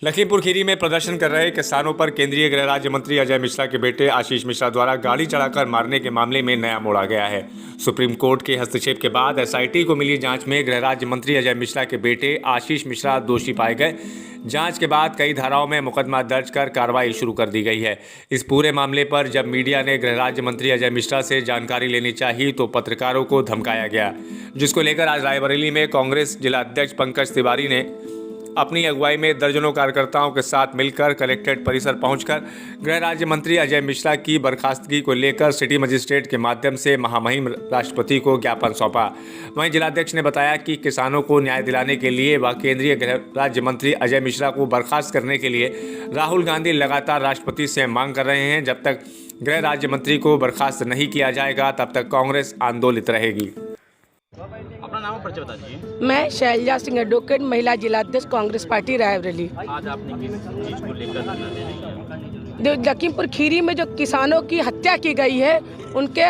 लखीमपुर खीरी में प्रदर्शन कर रहे किसानों पर केंद्रीय गृह राज्य मंत्री अजय मिश्रा के बेटे आशीष मिश्रा द्वारा गाड़ी चढ़ाकर मारने के मामले में नया मोड़ आ गया है। सुप्रीम कोर्ट के हस्तक्षेप के बाद एसआईटी को मिली जांच में गृह राज्य मंत्री अजय मिश्रा के बेटे आशीष मिश्रा दोषी पाए गए। जांच के बाद कई धाराओं में मुकदमा दर्ज कर कार्रवाई शुरू कर दी गई है। इस पूरे मामले पर जब मीडिया ने गृह राज्य मंत्री अजय मिश्रा से जानकारी लेनी चाहिए तो पत्रकारों को धमकाया गया, जिसको लेकर आज रायबरेली में कांग्रेस जिला अध्यक्ष पंकज तिवारी ने अपनी अगुवाई में दर्जनों कार्यकर्ताओं के साथ मिलकर कलेक्ट्रेट परिसर पहुंचकर गृह राज्य मंत्री अजय मिश्रा की बर्खास्तगी को लेकर सिटी मजिस्ट्रेट के माध्यम से महामहिम राष्ट्रपति को ज्ञापन सौंपा। वहीं जिलाध्यक्ष ने बताया कि किसानों को न्याय दिलाने के लिए व केंद्रीय गृह राज्य मंत्री अजय मिश्रा को बर्खास्त करने के लिए राहुल गांधी लगातार राष्ट्रपति से मांग कर रहे हैं। जब तक गृह राज्य मंत्री को बर्खास्त नहीं किया जाएगा तब तक कांग्रेस आंदोलित रहेगी। अपना नाम और परिचय बता दीजिए। मैं शैलजा सिंह एडवोकेट, महिला जिलाध्यक्ष, कांग्रेस पार्टी रायबरेली। आज आपने किस चीज को लेकर धरना दे रही हैं? लखीमपुर खीरी में जो किसानों की हत्या की गई है, उनके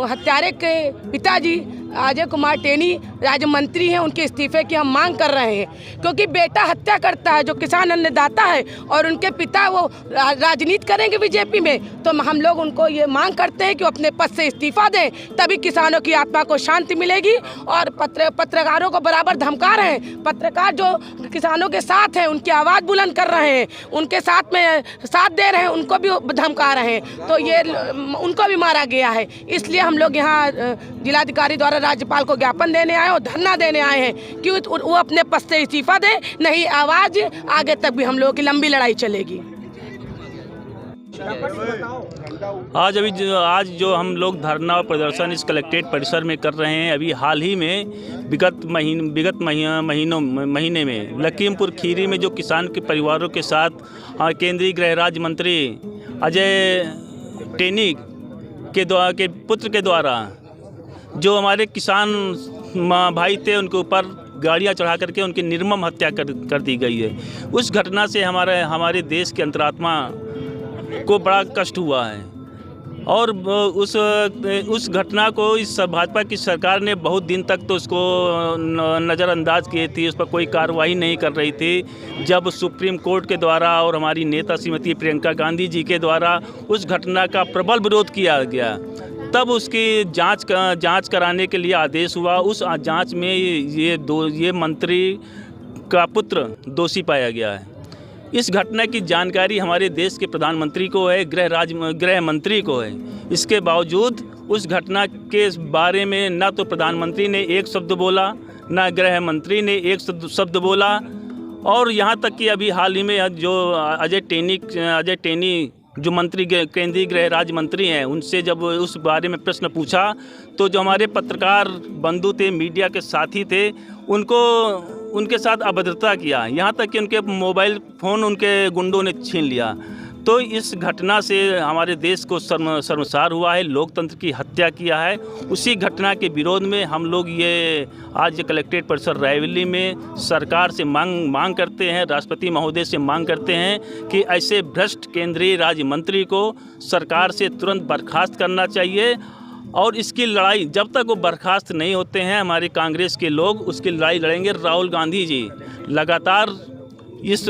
हत्यारे के पिताजी अजय कुमार टेनी राज्य मंत्री हैं, उनके इस्तीफे की हम मांग कर रहे हैं, क्योंकि बेटा हत्या करता है जो किसान अन्नदाता है और उनके पिता वो राजनीति करेंगे बीजेपी में, तो हम लोग उनको ये मांग करते हैं कि वो अपने पद से इस्तीफा दें, तभी किसानों की आत्मा को शांति मिलेगी। और पत्रकारों को बराबर धमका रहे हैं। पत्रकार जो किसानों के साथ हैं, उनकी आवाज़ बुलंद कर रहे हैं, उनके साथ में साथ दे रहे हैं, उनको भी धमका रहे हैं, तो ये उनको भी मारा गया है। इसलिए हम लोग यहाँ जिलाधिकारी द्वारा राज्यपाल को ज्ञापन देने आए और धरना देने आए हैं कि वो अपने पद से इस्तीफा दे, नहीं आवाज आगे तक भी हम लोगों की लंबी लड़ाई चलेगी। आज जो हम लोग धरना और प्रदर्शन इस कलेक्ट्रेट परिसर में कर रहे हैं, अभी हाल ही में विगत महीने में लखीमपुर खीरी में जो किसान के परिवारों के साथ केंद्रीय गृह राज्य मंत्री अजय टेनी के पुत्र के द्वारा जो हमारे किसान भाई थे, उनके ऊपर गाड़ियां चढ़ा करके उनकी निर्मम हत्या कर दी गई है। उस घटना से हमारे देश की अंतरात्मा को बड़ा कष्ट हुआ है और उस घटना को इस भाजपा की सरकार ने बहुत दिन तक तो उसको नज़रअंदाज किए थी, उस पर कोई कार्रवाई नहीं कर रही थी। जब सुप्रीम कोर्ट के द्वारा और हमारी नेता श्रीमती प्रियंका गांधी जी के द्वारा उस घटना का प्रबल विरोध किया गया, तब उसकी जांच कराने के लिए आदेश हुआ। उस जांच में ये मंत्री का पुत्र दोषी पाया गया है। इस घटना की जानकारी हमारे देश के प्रधानमंत्री को है, गृह मंत्री को है। इसके बावजूद उस घटना के बारे में ना तो प्रधानमंत्री ने एक शब्द बोला, ना गृह मंत्री ने एक शब्द बोला। और यहाँ तक कि अभी हाल ही में जो अजय टेनी जो मंत्री केंद्रीय गृह राज्य मंत्री हैं, उनसे जब उस बारे में प्रश्न पूछा तो जो हमारे पत्रकार बंधु थे, मीडिया के साथी थे, उनके साथ अभद्रता किया, यहाँ तक कि उनके मोबाइल फ़ोन उनके गुंडों ने छीन लिया। तो इस घटना से हमारे देश को शर्मसार हुआ है, लोकतंत्र की हत्या किया है। उसी घटना के विरोध में हम लोग ये आज कलेक्ट्रेट परिसर रायबरेली में सरकार से मांग करते हैं, राष्ट्रपति महोदय से मांग करते हैं कि ऐसे भ्रष्ट केंद्रीय राज्य मंत्री को सरकार से तुरंत बर्खास्त करना चाहिए। और इसकी लड़ाई जब तक वो बर्खास्त नहीं होते हैं, हमारे कांग्रेस के लोग उसकी लड़ाई लड़ेंगे। राहुल गांधी जी लगातार इस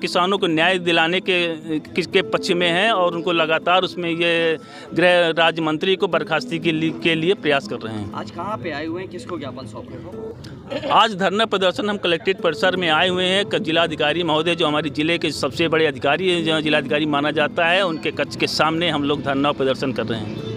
किसानों को न्याय दिलाने के पक्ष में हैं और उनको लगातार उसमें ये गृह राज्य मंत्री को बर्खास्ती के लिए प्रयास कर रहे हैं। आज कहाँ पे आए हुए हैं, किसको ज्ञापन सौंप रहे हैं? आज धरना प्रदर्शन हम कलेक्ट्रेट परिसर में आए हुए हैं। जिलाधिकारी महोदय जो हमारे जिले के सबसे बड़े अधिकारी हैं, जिलाधिकारी माना जाता है, उनके कक्ष के सामने हम लोग धरना प्रदर्शन कर रहे हैं।